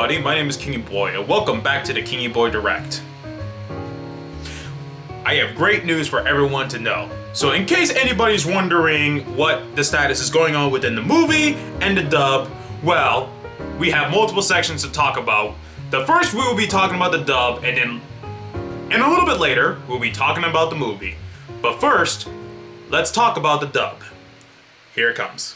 everybody, my name is Kingy Boi, and welcome back to the Kingy Boi Direct. I have great news for everyone to know. So in case anybody's wondering what the status is going on within the movie and the dub, well, we have multiple sections to talk about. The first we will be talking about the dub, and then a little bit later, we'll be talking about the movie. But first, let's talk about the dub. Here it comes.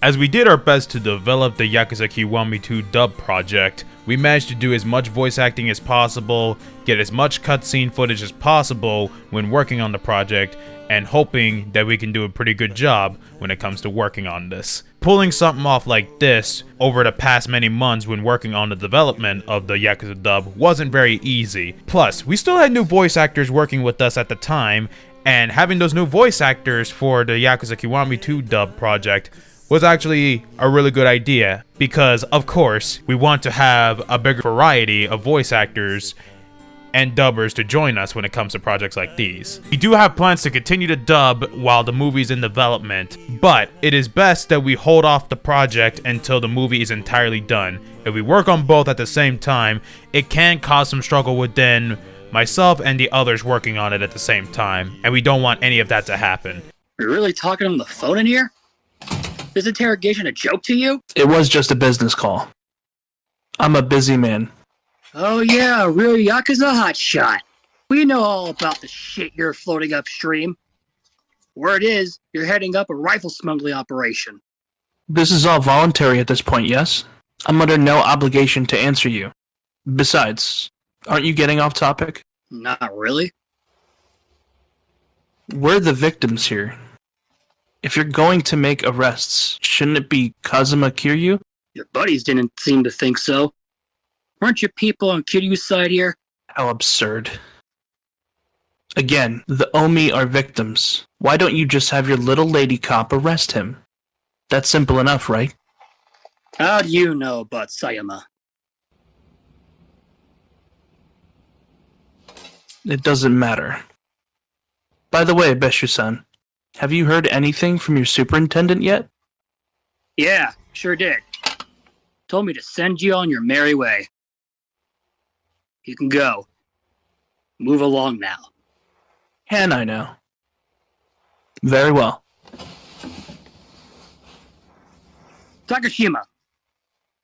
As we did our best to develop the Yakuza Kiwami 2 dub project, we managed to do as much voice acting as possible, get as much cutscene footage as possible when working on the project, and hoping that we can do a pretty good job when it comes to working on this. Pulling something off like this over the past many months when working on the development of the Yakuza dub wasn't very easy. Plus, we still had new voice actors working with us at the time, and having those new voice actors for the Yakuza Kiwami 2 dub project was actually a really good idea, because of course we want to have a bigger variety of voice actors and dubbers to join us when it comes to projects like these. We do have plans to continue to dub while the movie's in development, but it is best that we hold off the project until the movie is entirely done. If we work on both at the same time, it can cause some struggle within myself and the others working on it at the same time, and we don't want any of that to happen. Are you really talking on the phone in here? Is interrogation a joke to you? It was just a business call. I'm a busy man. Oh yeah, a real Yakuza hotshot. We know all about the shit you're floating upstream. Word is, you're heading up a rifle smuggling operation. This is all voluntary at this point, yes? I'm under no obligation to answer you. Besides, aren't you getting off topic? Not really. We're the victims here. If you're going to make arrests, shouldn't it be Kazuma Kiryu? Your buddies didn't seem to think so. Weren't your people on Kiryu's side here? How absurd. Again, the Omi are victims. Why don't you just have your little lady cop arrest him? That's simple enough, right? How do you know about Sayama? It doesn't matter. By the way, Beshu-san, have you heard anything from your superintendent yet? Yeah, sure did. Told me to send you on your merry way. You can go. Move along now. And I know. Very well. Takashima,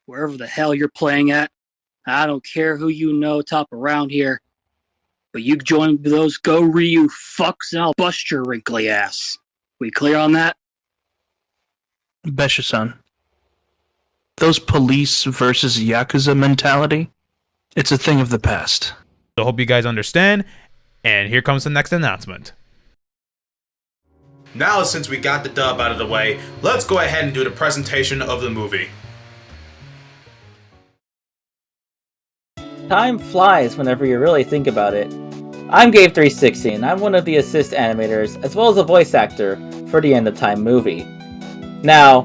wherever the hell you're playing at, I don't care who you know top around here, but you join those Go Ryu fucks and I'll bust your wrinkly ass. We clear on that? Besha-san, those police versus Yakuza mentality, it's a thing of the past. So I hope you guys understand, and here comes the next announcement. Now, since we got the dub out of the way, let's go ahead and do the presentation of the movie. Time flies whenever you really think about it. I'm Gabe360, and I'm one of the assist animators, as well as a voice actor for the End of Time movie. Now,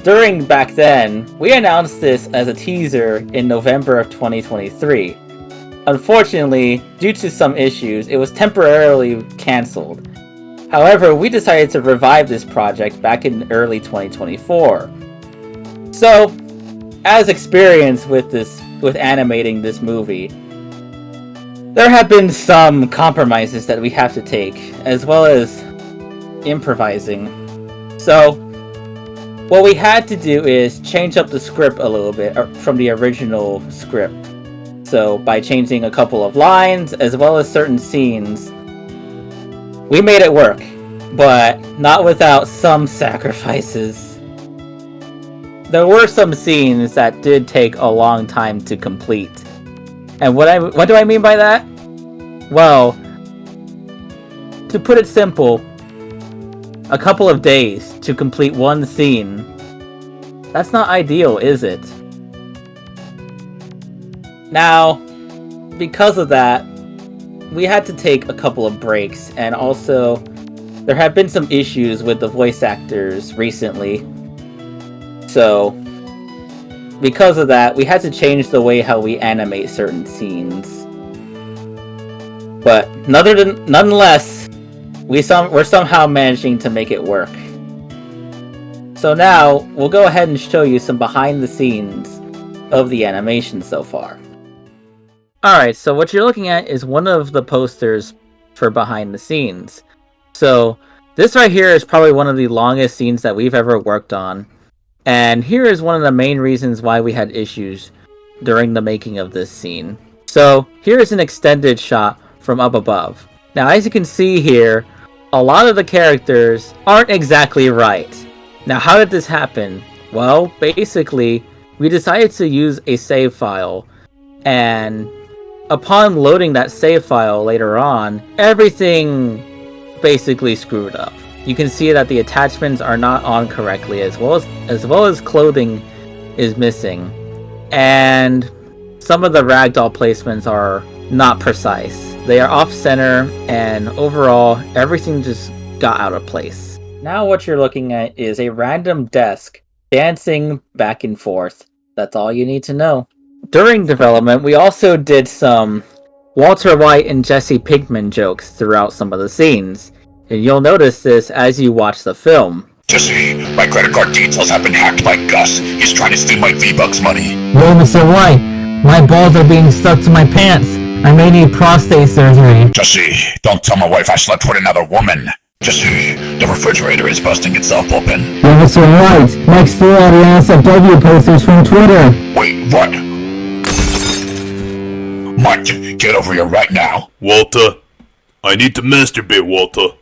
during back then, we announced this as a teaser in November of 2023. Unfortunately, due to some issues, it was temporarily cancelled. However, we decided to revive this project back in early 2024. So, as experienced with animating this movie, there have been some compromises that we have to take, as well as improvising. So, what we had to do is change up the script a little bit from the original script. So, by changing a couple of lines, as well as certain scenes, we made it work, but not without some sacrifices. There were some scenes that did take a long time to complete. And what do I mean by that? Well, to put it simple, a couple of days to complete one scene. That's not ideal, is it? Now, because of that, we had to take a couple of breaks, and also there have been some issues with the voice actors recently. So, because of that, we had to change the way how we animate certain scenes. But nonetheless, we're somehow managing to make it work. So now, we'll go ahead and show you some behind the scenes of the animation so far. Alright, so what you're looking at is one of the posters for behind the scenes. So, this right here is probably one of the longest scenes that we've ever worked on. And here is one of the main reasons why we had issues during the making of this scene. So, here is an extended shot from up above. Now, as you can see here, a lot of the characters aren't exactly right. Now, how did this happen? Well, basically, we decided to use a save file, and upon loading that save file later on, everything basically screwed up. You can see that the attachments are not on correctly, as well as clothing is missing, and some of the ragdoll placements are not precise. They are off-center, and overall, everything just got out of place. Now what you're looking at is a random desk dancing back and forth. That's all you need to know. During development, we also did some Walter White and Jesse Pinkman jokes throughout some of the scenes, and you'll notice this as you watch the film. Jesse, my credit card details have been hacked by Gus. He's trying to steal my V-Bucks money. Yo, Mr. White, my balls are being stuck to my pants. I may need prostate surgery. Jesse, don't tell my wife I slept with another woman. Jesse, the refrigerator is busting itself open. Yo, Mr. White, Mike stole all the NSFW posters from Twitter. Wait, what? Mike, get over here right now. Walter, I need to masturbate, Walter.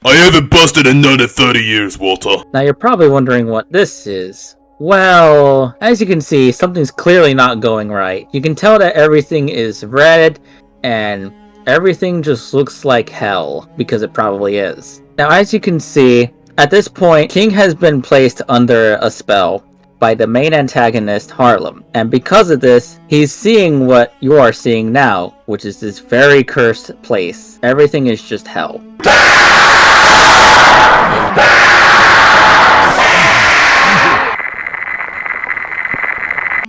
I haven't busted a nut in 30 years, Walter. Now you're probably wondering what this is. Well, as you can see, something's clearly not going right. You can tell that everything is red, and everything just looks like hell, because it probably is. Now as you can see, at this point, King has been placed under a spell by the main antagonist, Harlem. And because of this, he's seeing what you are seeing now, which is this very cursed place. Everything is just hell.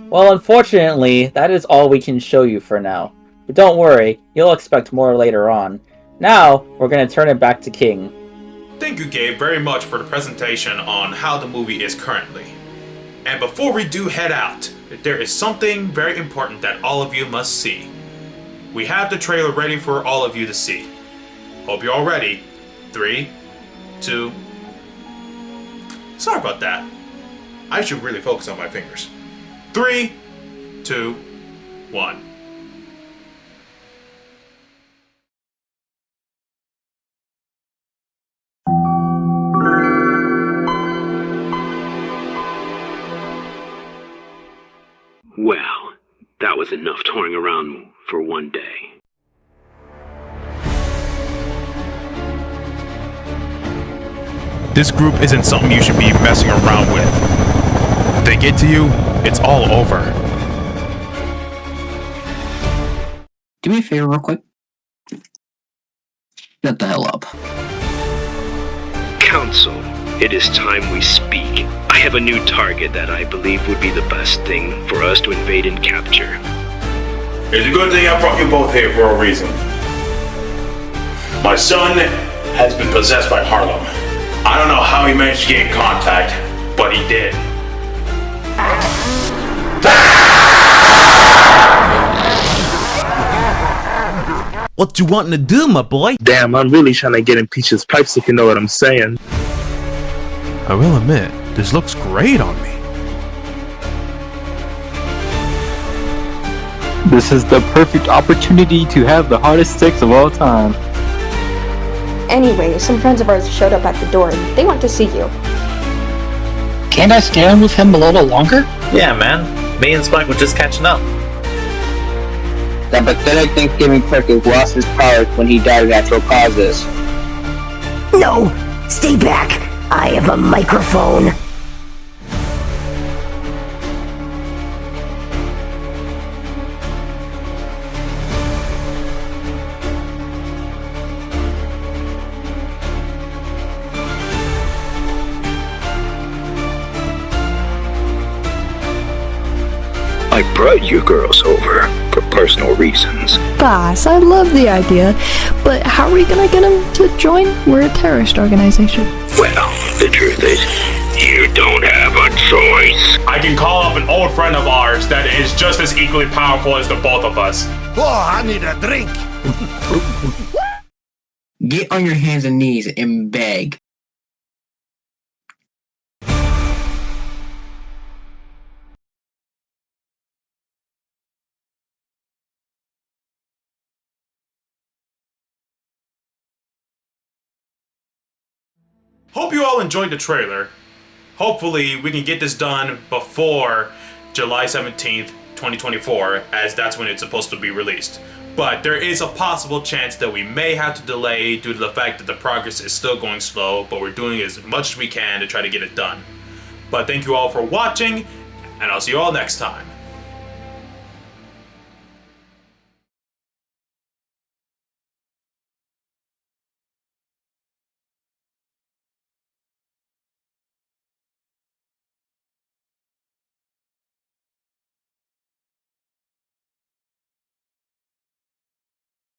Well, unfortunately, that is all we can show you for now. But don't worry, you'll expect more later on. Now, we're going to turn it back to King. Thank you, Gabe, very much for the presentation on how the movie is currently. And before we do head out, there is something very important that all of you must see. We have the trailer ready for all of you to see. Hope you're all ready. 3, 2... Sorry about that. I should really focus on my fingers. 3, 2, 1. Well, that was enough touring around for one day. This group isn't something you should be messing around with. If they get to you, it's all over. Do me a favor real quick. Shut the hell up. Council, it is time we speak. I have a new target that I believe would be the best thing for us to invade and capture. It's a good thing I brought you both here for a reason. My son has been possessed by Harlem. I don't know how he managed to get in contact, but he did. What you wanting to do, my boy? Damn, I'm really trying to get in Peach's pipes if you know what I'm saying. I will admit, this looks great on me. This is the perfect opportunity to have the hottest sex of all time. Anyway, some friends of ours showed up at the door and they want to see you. Can't I stand with him a little longer? Yeah, man. Me and Spike were just catching up. That pathetic Thanksgiving turkey lost his powers when he died of natural causes. No! Stay back! I have a microphone. I brought you girls over for personal reasons. Boss, I love the idea, but how are we gonna get them to join? We're a terrorist organization. Well, the truth is, you don't have a choice. I can call up an old friend of ours that is just as equally powerful as the both of us. Oh, I need a drink. Get on your hands and knees and beg. Hope you all enjoyed the trailer. Hopefully we can get this done before July 17th, 2024, as that's when it's supposed to be released. But there is a possible chance that we may have to delay due to the fact that the progress is still going slow, but we're doing as much as we can to try to get it done. But thank you all for watching, and I'll see you all next time.